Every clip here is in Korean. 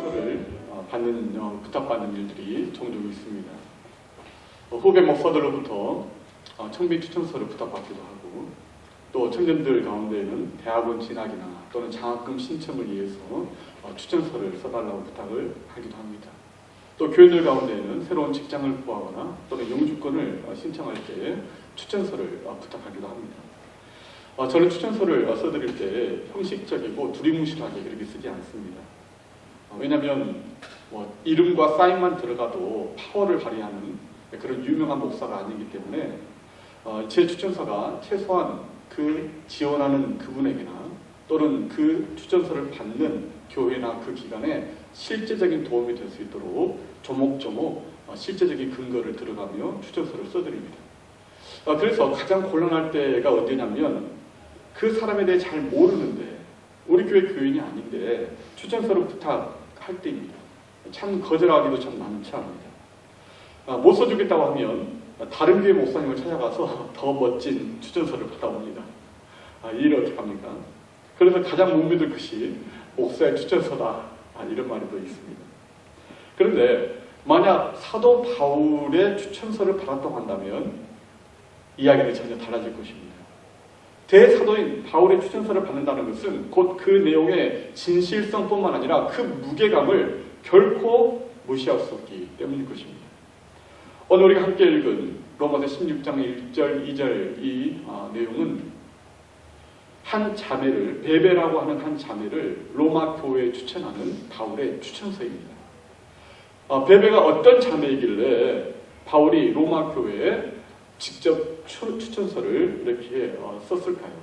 추천서를 부탁받는 일들이 종종 있습니다. 후배 목사들로부터 청비 추천서를 부탁받기도 하고, 또 청년들 가운데에는 대학원 진학이나 또는 장학금 신청을 위해서 추천서를 써달라고 부탁을 하기도 합니다. 또 교인들 가운데에는 새로운 직장을 구하거나 또는 영주권을 신청할 때 추천서를 부탁하기도 합니다. 저는 추천서를 써드릴 때 형식적이고 두리뭉실하게 그렇게 쓰지 않습니다. 왜냐하면 이름과 사인만 들어가도 파워를 발휘하는 그런 유명한 목사가 아니기 때문에 제 추천서가 최소한 그 지원하는 그분에게나 또는 그 추천서를 받는 교회나 그 기관에 실제적인 도움이 될 수 있도록 조목조목 실제적인 근거를 들어가며 추천서를 써드립니다. 그래서 가장 곤란할 때가 언제냐면 그 사람에 대해 잘 모르는데 우리 교회 교인이 아닌데 추천서를 부탁할 때입니다. 참 거절하기도 참 난처합니다. 못 써주겠다고 하면 다른 교회 목사님을 찾아가서 더 멋진 추천서를 받아옵니다. 이 일을 어떻게 합니까? 그래서 가장 못 믿을 것이 목사의 추천서다, 이런 말이 또 있습니다. 그런데 만약 사도 바울의 추천서를 받았다고 한다면 이야기는 전혀 달라질 것입니다. 대사도인 바울의 추천서를 받는다는 것은 곧 그 내용의 진실성뿐만 아니라 그 무게감을 결코 무시할 수 없기 때문일 것입니다. 오늘 우리가 함께 읽은 로마서 16장 1절, 2절 이 내용은 한 자매를, 베베라고 하는 한 자매를 로마 교회에 추천하는 바울의 추천서입니다. 베베가 어떤 자매이길래 바울이 로마 교회에 직접 추천서를 이렇게 썼을까요?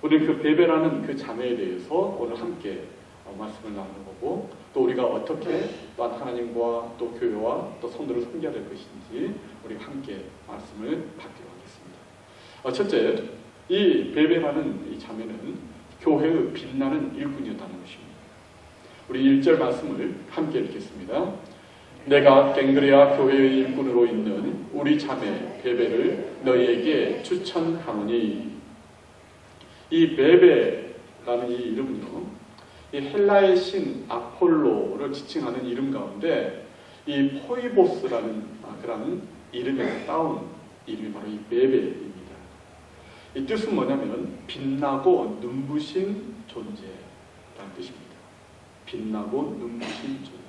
우리는 그 베베라는 그 자매에 대해서 오늘 함께 말씀을 나눠보고, 또 우리가 어떻게 또한 하나님과 또 교회와 또 성도를 섬겨야 될 것인지 우리가 함께 말씀을 받기로 하겠습니다. 첫째, 이 베베라는 이 자매는 교회의 빛나는 일꾼이었다는 것입니다. 우리 1절 말씀을 함께 읽겠습니다. 내가 갱그레아 교회의 일꾼으로 있는 우리 자매 베베를 너희에게 추천하노니. 이 베베라는 이 이름은요, 이 헬라의 신 아폴로를 지칭하는 이름 가운데 이 포이보스라는 그런 이름에서 따온 이름이 바로 이 베베입니다. 이 뜻은 뭐냐면 빛나고 눈부신 존재라는 뜻입니다. 빛나고 눈부신 존재.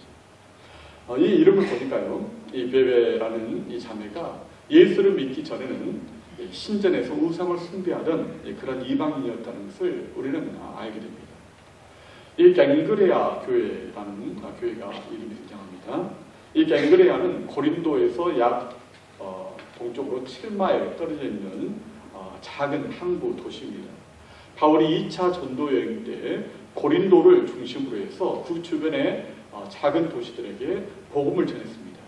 이 이름을 보니까요, 이 베베라는 이 자매가 예수를 믿기 전에는 신전에서 우상을 숭배하던 그런 이방인이었다는 것을 우리는 알게 됩니다. 이 갱그레아 교회라는 교회가 이름이 등장합니다. 이 갱그레아는 고린도에서 약 동쪽으로 7마일 떨어져 있는 작은 항구 도시입니다. 바울이 2차 전도 여행 때 고린도를 중심으로 해서 그 주변의 작은 도시들에게 복음을 전했습니다.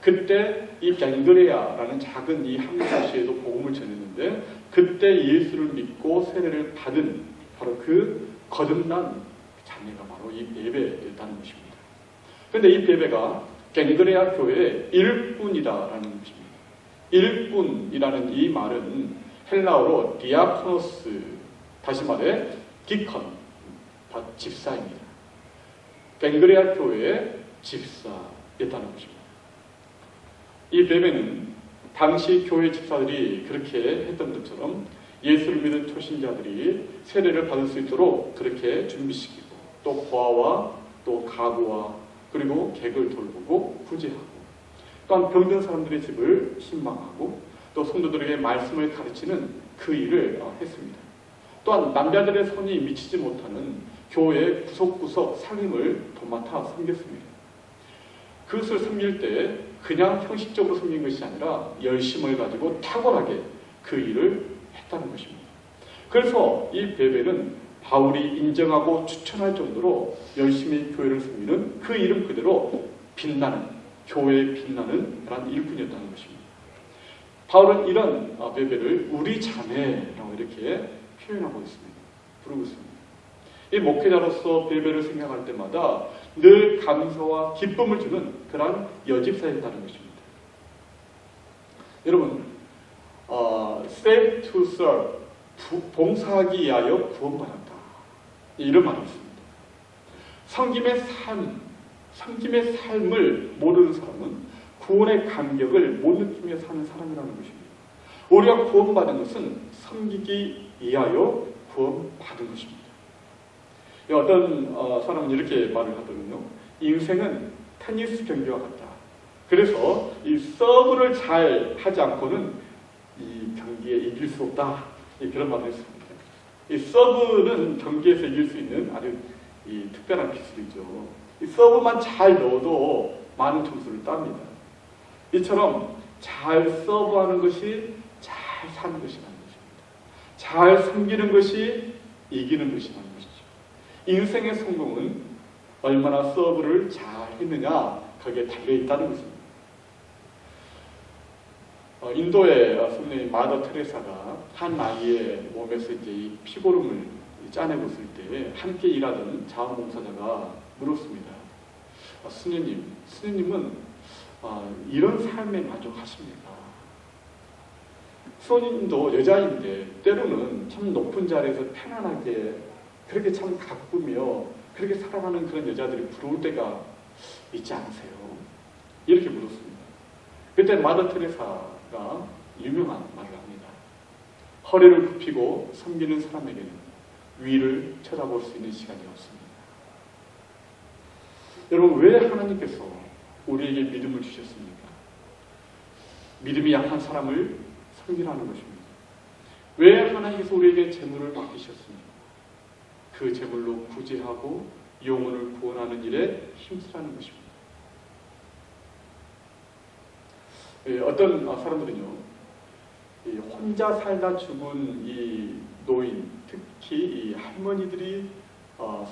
그때 이 갱그레아라는 작은 이 항구 도시에도 복음을 전했는데, 그때 예수를 믿고 세례를 받은 바로 그 거듭난 자매가 바로 이 베베였다는 것입니다. 그런데 이 베베가 갱그레아 교회의 일꾼이다라는 것입니다. 일꾼이라는 이 말은 헬라어로 디아코노스, 다시 말해 디컨, 집사입니다. 갱그레아 교회의 집사였다는 것입니다. 이 베베는 당시 교회 집사들이 그렇게 했던 것처럼 예수를 믿은 초신자들이 세례를 받을 수 있도록 그렇게 준비시키고, 또 고아와 또 가부와 그리고 객을 돌보고 구제하고, 또한 병든 사람들의 집을 신방하고, 또 성도들에게 말씀을 가르치는 그 일을 했습니다. 또한 남자들의 손이 미치지 못하는 교회의 구석구석 살림을 도맡아 섬겼습니다. 그것을 섬길 때 그냥 형식적으로 섬긴 것이 아니라 열심을 가지고 탁월하게 그 일을 했다는 것입니다. 그래서 이 베베는 바울이 인정하고 추천할 정도로 열심히 교회를 섬기는 그 이름 그대로 빛나는, 교회에 빛나는 그런 일꾼이었다는 것입니다. 바울은 이런 베베를 우리 자매라고 이렇게 표현하고 있습니다. 부르고 있습니다. 이 목회자로서 베베를 생각할 때마다 늘 감사와 기쁨을 주는 그런 여집사였다는 것입니다. 여러분, save to serve, 봉사하기 위하여 구원받았다, 이런 말이 있습니다. 섬김의 삶, 섬김의 삶을 모르는 사람은 구원의 감격을 못 느끼며 사는 사람이라는 것입니다. 우리가 구원받은 것은 섬기기 위하여 구원받은 것입니다. 어떤 사람은 이렇게 말을 하더군요. 인생은 테니스 경기와 같다. 그래서 이 서브를 잘 하지 않고는 이 경기에 이길 수 없다. 그런 말을 했습니다. 이 서브는 경기에서 이길 수 있는 아주 이 특별한 기술이죠. 이 서브만 잘 넣어도 많은 점수를 땁니다. 이처럼 잘 서브하는 것이 잘 사는 것이라는 것입니다. 잘 섬기는 것이 이기는 것이라는 것이죠. 인생의 성공은 얼마나 서브를 잘 했느냐 거기에 달려있다는 것입니다. 인도의 성녀인 마더 테레사가 한 아이의 몸에서 이제 이 피고름을 짜내고 있을 때 함께 일하던 자원봉사자가 물었습니다. 스님은 이런 삶에 만족하십니까? 스님도 여자인데 때로는 참 높은 자리에서 편안하게 그렇게 참 가꾸며 그렇게 살아가는 그런 여자들이 부러울 때가 있지 않으세요? 이렇게 물었습니다. 그때 마더 테레사가 유명한 말을 합니다. 허리를 굽히고 섬기는 사람에게는 위를 쳐다볼 수 있는 시간이 없습니다. 여러분, 왜 하나님께서 우리에게 믿음을 주셨습니까? 믿음이 약한 사람을 섬기라는 것입니다. 왜 하나님께서 우리에게 재물을 맡기셨습니까? 그 재물로 구제하고 영혼을 구원하는 일에 힘쓰라는 것입니다. 어떤 사람들은요, 혼자 살다 죽은 이 노인, 특히 이 할머니들이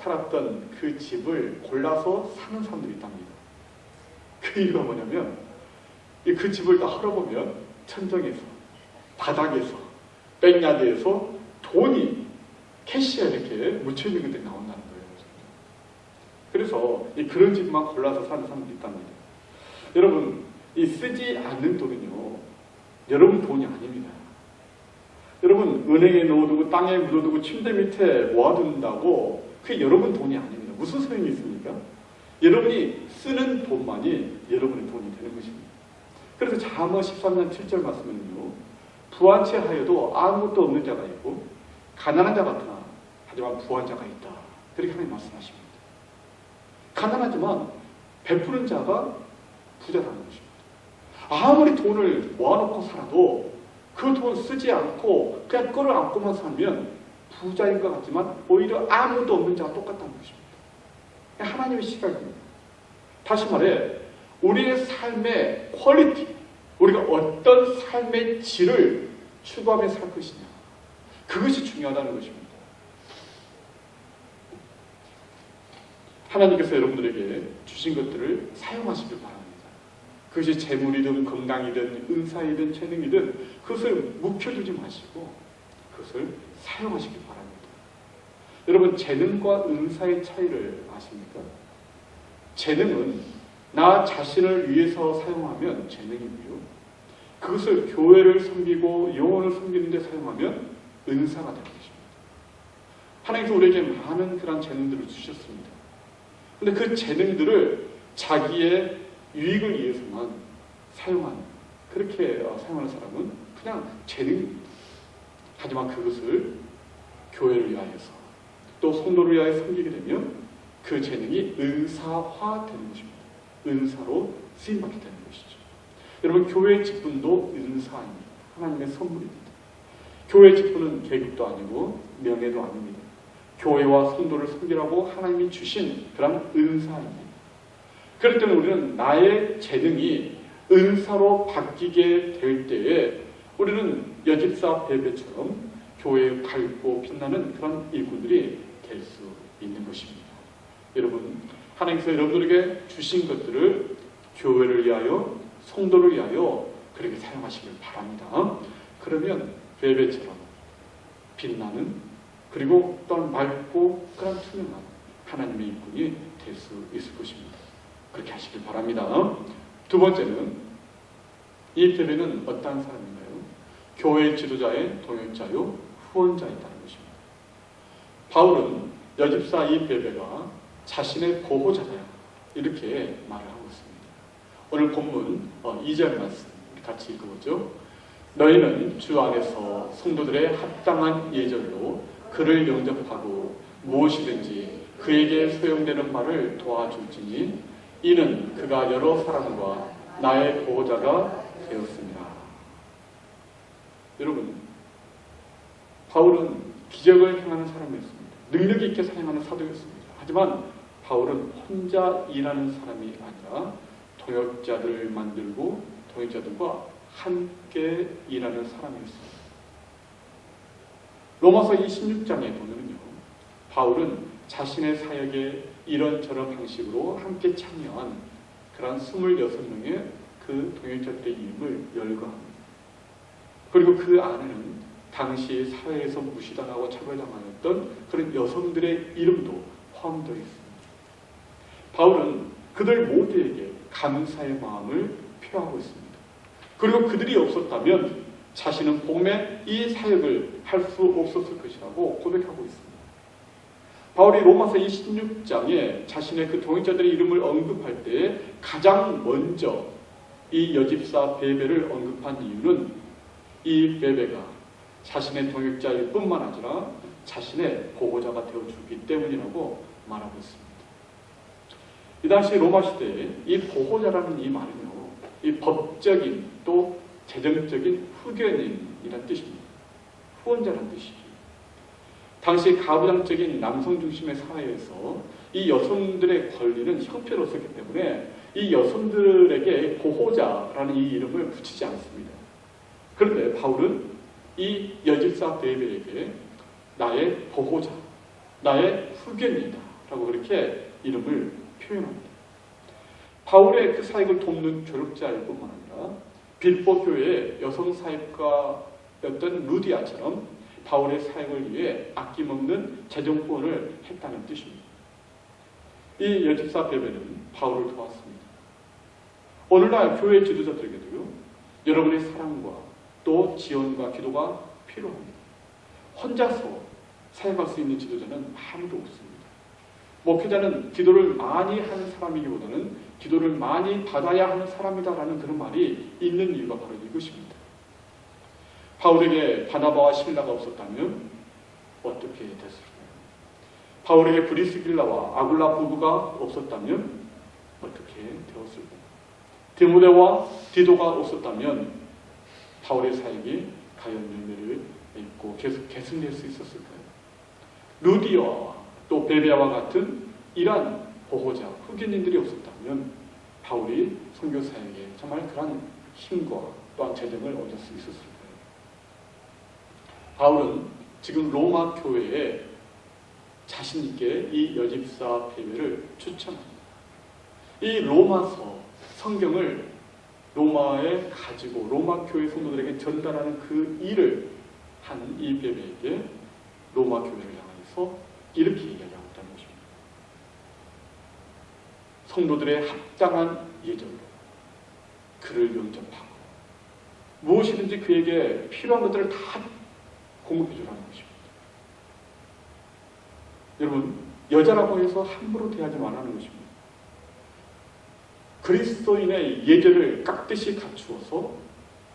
살았던 그 집을 골라서 사는 사람들이 있답니다. 그 이유가 뭐냐면 그 집을 다 헐어보면 천정에서, 바닥에서, 백야드에서 돈이 캐시에 이렇게 묻혀있는 것들이 나온다는 거예요. 그래서 그런 집만 골라서 사는 사람들이 있답니다. 여러분, 이 쓰지 않는 돈은요, 여러분 돈이 아닙니다. 여러분, 은행에 넣어두고 땅에 묻어두고 침대 밑에 모아둔다고 그게 여러분 돈이 아닙니다. 무슨 소용이 있습니까? 여러분이 쓰는 돈만이 여러분의 돈이 되는 것입니다. 그래서 잠언 13장 7절 말씀은요, 부한 채 하여도 아무것도 없는 자가 있고 가난한 자 같으나 하지만 부한 자가 있다. 그렇게 하나님 말씀하십니다. 가난하지만 베푸는 자가 부자라는 것입니다. 아무리 돈을 모아놓고 살아도 그 돈 쓰지 않고 그냥 끌어안고만 살면 부자인 것 같지만 오히려 아무도 없는 자가 똑같다는 것입니다. 하나님의 시각입니다. 다시 말해, 우리의 삶의 퀄리티, 우리가 어떤 삶의 질을 추구하며 살 것이냐, 그것이 중요하다는 것입니다. 하나님께서 여러분들에게 주신 것들을 사용하시길 바랍니다. 그것이 재물이든 건강이든 은사이든 재능이든 그것을 묵혀두지 마시고 그것을 사용하시길 바랍니다. 여러분, 재능과 은사의 차이를 아십니까? 재능은 나 자신을 위해서 사용하면 재능이고요, 그것을 교회를 섬기고 영혼을 섬기는 데 사용하면 은사가 되는 것입니다. 하나님께서 우리에게 많은 그런 재능들을 주셨습니다. 그런데 그 재능들을 자기의 유익을 위해서만 사용하는, 그렇게 사용하는 사람은 그냥 재능입니다. 하지만 그것을 교회를 위하여서 또 성도를 위하여 섬기게 되면 그 재능이 은사화되는 것입니다. 은사로 쓰임받게 되는 것이죠. 여러분, 교회의 직분도 은사입니다. 하나님의 선물입니다. 교회의 직분은 계급도 아니고 명예도 아닙니다. 교회와 성도를 섬기라고 하나님이 주신 그런 은사입니다. 그렇기 때문에 우리는 나의 재능이 은사로 바뀌게 될 때에 우리는 여집사 베베처럼 교회에 밝고 빛나는 그런 일꾼들이 될 수 있는 것입니다. 여러분, 하나님께서 여러분들에게 주신 것들을 교회를 위하여, 성도를 위하여 그렇게 사용하시길 바랍니다. 그러면 베베처럼 빛나는, 그리고 또한 맑고 그런 투명한 하나님의 일꾼이 될 수 있을 것입니다. 그렇게 하시길 바랍니다. 두 번째는, 이 베베는 어떠한 사람인가요? 교회 지도자의 동역자요, 후원자이다는 것입니다. 바울은 여집사 이 베베가 자신의 보호자다, 이렇게 말을 하고 있습니다. 오늘 본문 2절 말씀 같이 읽어보죠. 너희는 주 안에서 성도들의 합당한 예절로 그를 영접하고 무엇이든지 그에게 소용되는 바를 도와줄지니 이는 그가 여러 사람과 나의 보호자가 되었습니다. 여러분, 바울은 기적을 행하는 사람이었습니다. 능력 있게 사용하는 사도였습니다. 하지만 바울은 혼자 일하는 사람이 아니라 동역자들을 만들고 동역자들과 함께 일하는 사람이었습니다. 로마서 26장에 보면요, 바울은 자신의 사역에 이런저런 방식으로 함께 참여한 그런 26명의 그 동역자들의 이름을 열거합니다. 그리고 그 안에는 당시 사회에서 무시당하고 차별당하였던 그런 여성들의 이름도 포함되어 있습니다. 바울은 그들 모두에게 감사의 마음을 표하고 있습니다. 그리고 그들이 없었다면 자신은 복음의 이 사역을 할 수 없었을 것이라고 고백하고 있습니다. 바울이 로마서 26장에 자신의 그 동역자들의 이름을 언급할 때 가장 먼저 이 여집사 베베를 언급한 이유는 이 베베가 자신의 동역자일 뿐만 아니라 자신의 보호자가 되어주기 때문이라고 말하고 있습니다. 이 당시 로마 시대에 이 보호자라는 이 말은요, 이 법적인 또 재정적인 후견인이란 뜻입니다. 후원자란 뜻이죠. 당시 가부장적인 남성 중심의 사회에서 이 여성들의 권리는 형편없었기 때문에 이 여성들에게 보호자라는 이 이름을 붙이지 않습니다. 그런데 바울은 이 여집사 베베에게 나의 보호자, 나의 후견이다 라고 그렇게 이름을 표현합니다. 바울의 그 사역을 돕는 교육자일 뿐만 아니라 빌보 교회의 여성 사역가였던 루디아처럼 바울의 사역을 위해 아낌없는 재정 후원을 했다는 뜻입니다. 이 여집사 베베는 바울을 도왔습니다. 오늘날 교회 지도자들에게도요, 여러분의 사랑과 또 지원과 기도가 필요합니다. 혼자서 사역할 수 있는 지도자는 아무도 없습니다. 목회자는 기도를 많이 하는 사람이기보다는 기도를 많이 받아야 하는 사람이다라는 그런 말이 있는 이유가 바로 이것입니다. 바울에게 바나바와 실라가 없었다면 어떻게 됐을까요? 바울에게 브리스길라와 아굴라 부부가 없었다면 어떻게 되었을까요? 디모데와 디도가 없었다면 바울의 사역이 과연 열매를 맺고 계속 개선될 수 있었을까요? 루디아와 또 베베아와 같은 이러한 보호자, 후견인들이 없었다면 바울이 선교 사역에 정말 그런 힘과 또한 재정을 얻을 수 있었을까요? 바울은 지금 로마 교회에 자신 있게 이 여집사 베베를 추천합니다. 이 로마서 성경을 로마에 가지고 로마 교회 성도들에게 전달하는 그 일을 한 이 베베에게 로마 교회를 향해서 이렇게 이야기하고 있다는 것입니다. 성도들의 합당한 예절로 그를 영접하고 무엇이든지 그에게 필요한 것들을 다 공급해 주라는 것입니다. 여러분, 여자라고 해서 함부로 대하지 말라는 것입니다. 그리스도인의 예절을 깍듯이 갖추어서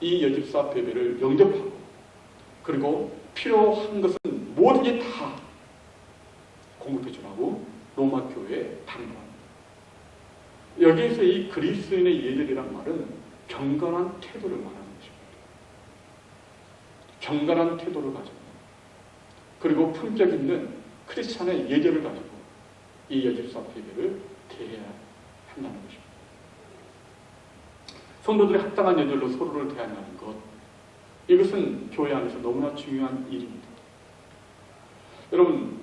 이 여집사 베베를 영접하고 그리고 필요한 것은 뭐든지 다 공급해 주라고 로마 교회에 당부합니다. 여기에서 이 그리스도인의 예절이란 말은 경건한 태도를 말하는 것입니다. 경건한 태도를 가지고 그리고 품격 있는 크리스찬의 예절을 가지고 이 여집사 베베를 대해야 한다는 것입니다. 성도들이 합당한 예절로 서로를 대한다는 것, 이것은 교회 안에서 너무나 중요한 일입니다. 여러분,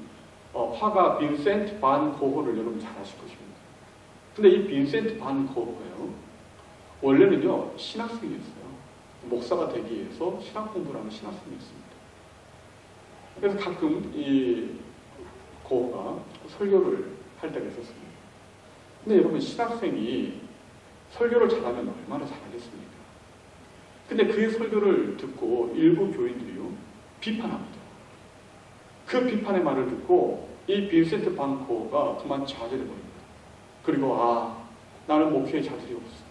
화가 빈센트 반 고흐를 여러분 잘 아실 것입니다. 근데 이 빈센트 반 고흐가요, 원래는요 신학생이었어요. 목사가 되기 위해서 신학 공부를 하는 신학생이었습니다. 그래서 가끔 이 고흐가 설교를 할 때가 있었습니다. 근데 여러분, 신학생이 설교를 잘하면 얼마나 잘하겠습니까? 근데 그의 설교를 듣고 일부 교인들이요 비판합니다. 그 비판의 말을 듣고 이 빈센트 반 고흐가 그만 좌절해 버립니다. 그리고 나는 목회의 자질이 없어.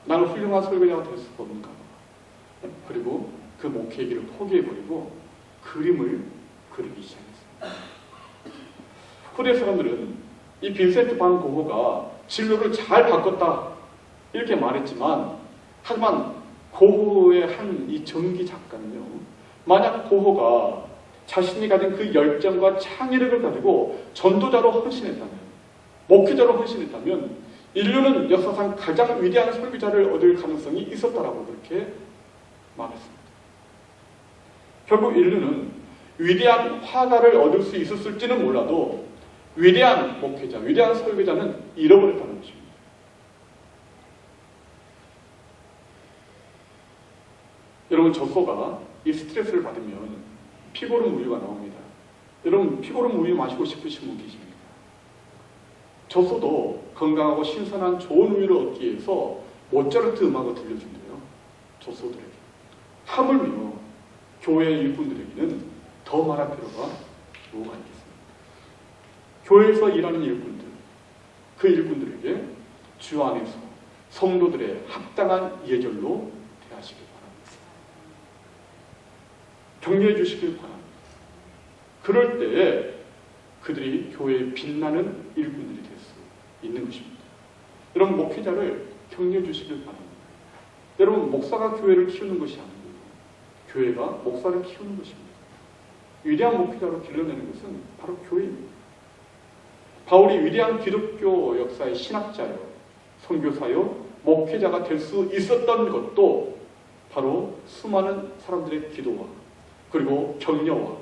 나는 훌륭한 설교자가 될 수가 없는가 봐. 그리고 그 목회의 길을 포기해버리고 그림을 그리기 시작했어요. 후대 사람들은 이 빈센트 반 고흐가 진로를 잘 바꿨다 이렇게 말했지만, 하지만 고흐의 한 이 전기 작가는요, 만약 고흐가 자신이 가진 그 열정과 창의력을 가지고 전도자로 헌신했다면, 목회자로 헌신했다면 인류는 역사상 가장 위대한 설교자를 얻을 가능성이 있었다라고 그렇게 말했습니다. 결국 인류는 위대한 화가를 얻을 수 있었을지는 몰라도 위대한 목회자, 위대한 설교자는 잃어버렸다는 것입니다. 여러분, 젖소가 이 스트레스를 받으면 피고름 우유가 나옵니다. 여러분, 피고름 우유 마시고 싶으신 분 계십니까? 젖소도 건강하고 신선한 좋은 우유를 얻기 위해서 모차르트 음악을 들려준대요. 젖소들에게. 하물며 교회 일꾼들에게는 더 말할 필요가 뭐가 있겠습니까? 교회에서 일하는 일꾼들, 그 일꾼들에게 주 안에서 성도들의 합당한 예절로 대하시길 바랍니다. 격려해 주시길 바랍니다. 그럴 때에 그들이 교회에 빛나는 일꾼들이 될 수 있는 것입니다. 여러분, 목회자를 격려해 주시길 바랍니다. 여러분, 목사가 교회를 키우는 것이 아니고 교회가 목사를 키우는 것입니다. 위대한 목회자로 길러내는 것은 바로 교회입니다. 바울이 위대한 기독교 역사의 신학자요, 선교사요, 목회자가 될 수 있었던 것도 바로 수많은 사람들의 기도와 그리고 격려와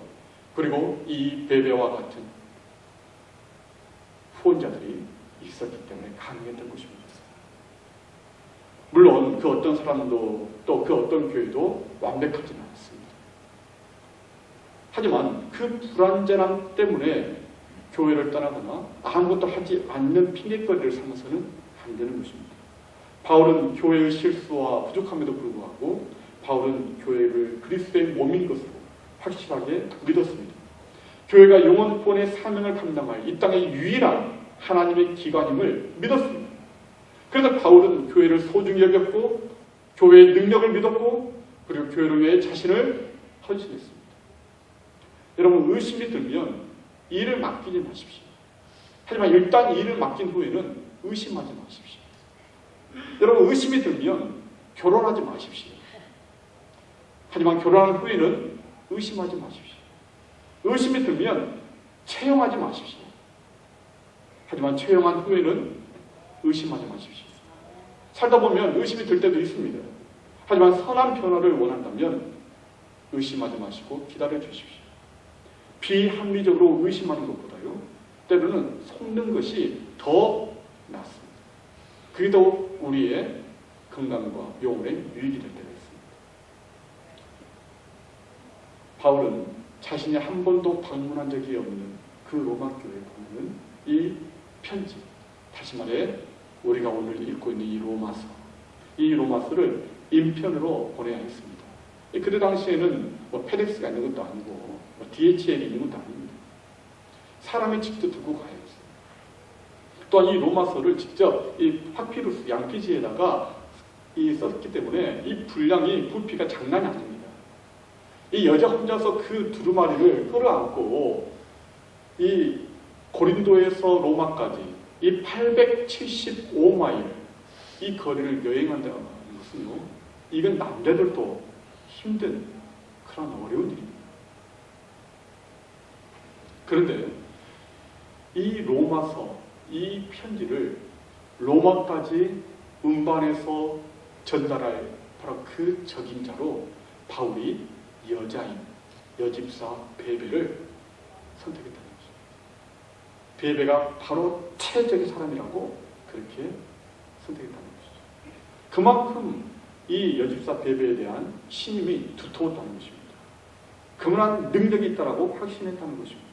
그리고 이 베베와 같은 후원자들이 있었기 때문에 가능했던 것입니다. 물론 그 어떤 사람도 또 그 어떤 교회도 완벽하지는 않습니다. 하지만 그 불완전함 때문에 교회를 떠나거나 아무것도 하지 않는 핑계거리를 삼아서는 안 되는 것입니다. 바울은 교회의 실수와 부족함에도 불구하고 바울은 교회를 그리스도의 몸인 것으로 확실하게 믿었습니다. 교회가 영혼권의 사명을 감당할 이 땅의 유일한 하나님의 기관임을 믿었습니다. 그래서 바울은 교회를 소중히 여겼고 교회의 능력을 믿었고 그리고 교회를 위해 자신을 헌신했습니다. 여러분, 의심이 들면 일을 맡기지 마십시오. 하지만 일단 일을 맡긴 후에는 의심하지 마십시오. 여러분, 의심이 들면 결혼하지 마십시오. 하지만 결혼한 후에는 의심하지 마십시오. 의심이 들면 채용하지 마십시오. 하지만 채용한 후에는 의심하지 마십시오. 살다 보면 의심이 들 때도 있습니다. 하지만 선한 변화를 원한다면 의심하지 마시고 기다려 주십시오. 비합리적으로 의심하는 것보다요, 때로는 속는 것이 더 낫습니다. 그게 더 우리의 건강과 영혼에 유익이 될 때가 있습니다. 바울은 자신이 한 번도 방문한 적이 없는 그 로마 교회에 보면 이 편지, 다시 말해 우리가 오늘 읽고 있는 이 로마서를 인편으로 보내야 했습니다. 그때 당시에는 페덱스가 있는 것도 아니고 DHL이 있는 것도 아닙니다. 사람이 직접 들고 가야 했어요. 또한 이 로마서를 직접 이 파피루스 양피지에다가 썼기 때문에 이 분량이 부피가 장난이 아닙니다. 이 여자 혼자서 그 두루마리를 끌어안고 이 고린도에서 로마까지 이 875마일 이 거리를 여행한다는 것은요, 이건 남자들도 힘든 그런 어려운 일입니다. 그런데 이 로마서, 이 편지를 로마까지 운반해서 전달할 바로 그 적임자로 바울이 여자인 여집사 베베를 선택했다는 것입니다. 베베가 바로 최적의 사람이라고 그렇게 선택했다는 것이죠. 그만큼 이 여집사 베베에 대한 신임이 두터웠다는 것입니다. 그만한 능력이 있다라고 확신했다는 것입니다.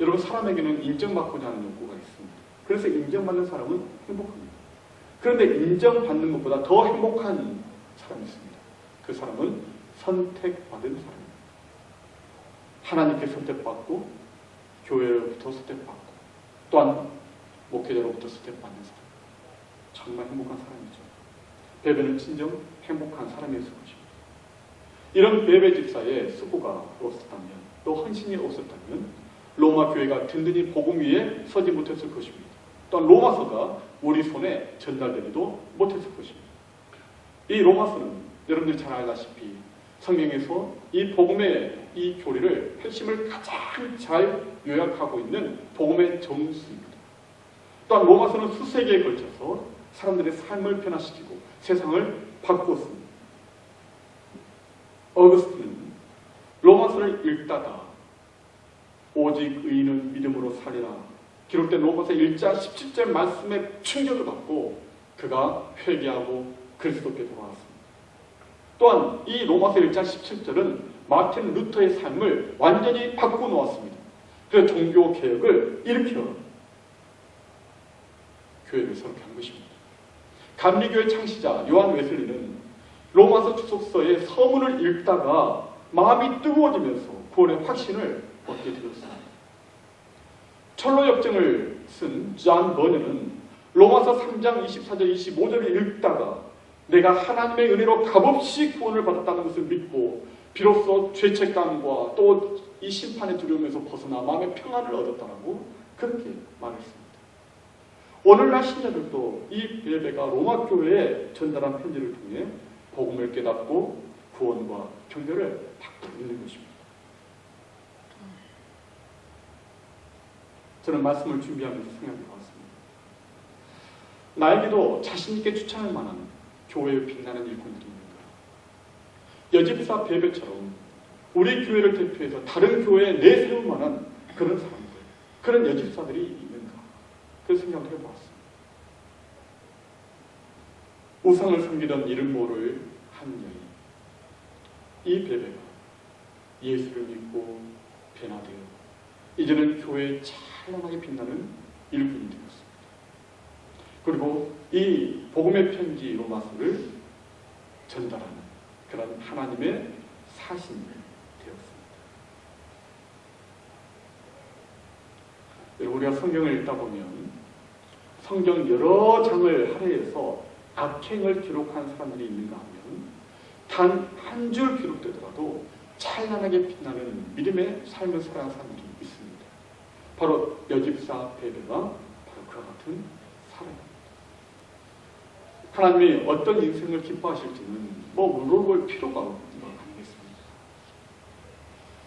여러분, 사람에게는 인정받고자 하는 욕구가 있습니다. 그래서 인정받는 사람은 행복합니다. 그런데 인정받는 것보다 더 행복한 사람이 있습니다. 그 사람은 선택받은 사람입니다. 하나님께 선택받고 교회로부터 선택받고 또한 목회자로부터 스텝받는 사람, 정말 행복한 사람이죠. 베베는 진정 행복한 사람이었을 것입니다. 이런 베베 집사의 수고가 없었다면, 또 헌신이 없었다면 로마 교회가 든든히 복음 위에 서지 못했을 것입니다. 또한 로마서가 우리 손에 전달되지도 못했을 것입니다. 이 로마서는 여러분들이 잘 알다시피 성경에서 이 복음의 이 교리를 핵심을 가장 잘 요약하고 있는 복음의 정수입니다. 또한 로마서는 수세기에 걸쳐서 사람들의 삶을 변화시키고 세상을 바꾸었습니다. 어거스틴은 로마서를 읽다가 오직 의인은 믿음으로 살리라 기록된 로마서 1장 17절 말씀에 충격을 받고 그가 회개하고 그리스도께 돌아왔습니다. 또한 이 로마서 1장 17절은 마틴 루터의 삶을 완전히 바꾸어 놓았습니다. 그래서 종교 개혁을 일으켜 교회를 새롭게 한 것입니다. 감리교의 창시자 요한 웨슬리는 로마서 주석서의 서문을 읽다가 마음이 뜨거워지면서 구원의 확신을 얻게 되었습니다. 철로역정을 쓴 존 버녀는 로마서 3장 24절 25절을 읽다가 내가 하나님의 은혜로 값없이 구원을 받았다는 것을 믿고 비로소 죄책감과 또 이 심판의 두려움에서 벗어나 마음의 평안을 얻었다라고 그렇게 말했습니다. 오늘날 신자들도 이 베베가 로마 교회에 전달한 편지를 통해 복음을 깨닫고 구원과 경배를 받고 있는 것입니다. 저는 말씀을 준비하면서 생각해 보았습니다. 나에게도 자신 있게 추천할 만한 교회의 빛나는 일꾼들이 있는가? 여집사 베베처럼 우리 교회를 대표해서 다른 교회에 내세울 만한 그런 사람들, 그런 여집사들이 있는가? 그 생각을 해보았습니다. 우상을 섬기던 이름 모를 한 여인, 이 베베가 예수를 믿고 변화되어 이제는 교회에 찬란하게 빛나는 일꾼이 되었습니다. 그리고 이 복음의 편지 로마서를 전달하는 그런 하나님의 사신이 되었습니다. 여러분, 우리가 성경을 읽다 보면 성경 여러 장을 할애해서 악행을 기록한 사람들이 있는가 하면 단 한 줄 기록되더라도 찬란하게 빛나는 믿음의 삶을 살아가는 사람들이 있습니다. 바로 여집사 베베가 바로 그와 같은 사람입니다. 하나님이 어떤 인생을 기뻐하실지는 물어볼 필요가 아니겠습니까?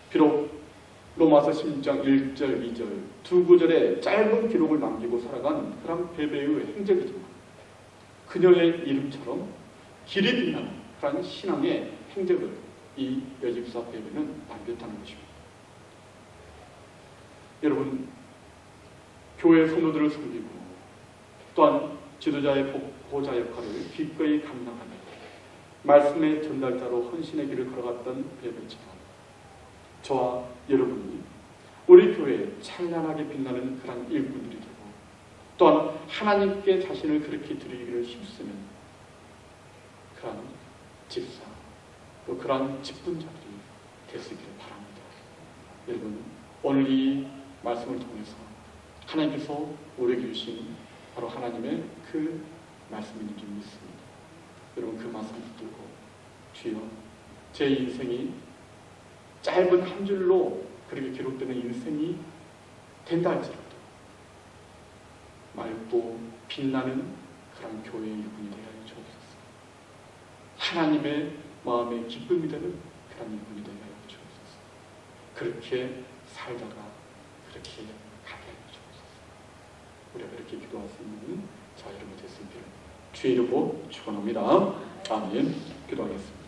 비록 로마서 16장 1절, 2절 두 구절의 짧은 기록을 남기고 살아간 그런 베베의 행적이지만 그녀의 이름처럼 길이 빛나는 그런 신앙의 행적을 이 여집사 베베는 남겼다는 것입니다. 여러분, 교회 성도들을 섬기고 또한 지도자의 보호자 역할을 기꺼이 감당하며 말씀의 전달자로 헌신의 길을 걸어갔던 베베처럼 저와 여러분이 우리 교회에 찬란하게 빛나는 그런 일꾼들이 되고 또한 하나님께 자신을 그렇게 드리기를 힘쓰는 그런 집사 또 그런 직분자들이 되시기를 바랍니다. 여러분, 오늘 이 말씀을 통해서 하나님께서 우리에게 주신 바로 하나님의 그 말씀인 줄 믿습니다. 여러분, 그 말씀 붙들고 주여, 제 인생이 짧은 한 줄로 그렇게 기록되는 인생이 된다 할지라도 맑고 빛나는 그런 교회의 일꾼이 되어 주옵소서. 하나님의 마음에 기쁨이 되는 그런 일꾼이 되어 주옵소서. 그렇게 살다가 그렇게 가게 하여 주옵소서. 우리가 그렇게 기도할 수 있는 자 여러분 됐으기를 주의 이름으로 축원합니다. 아멘. 기도하겠습니다.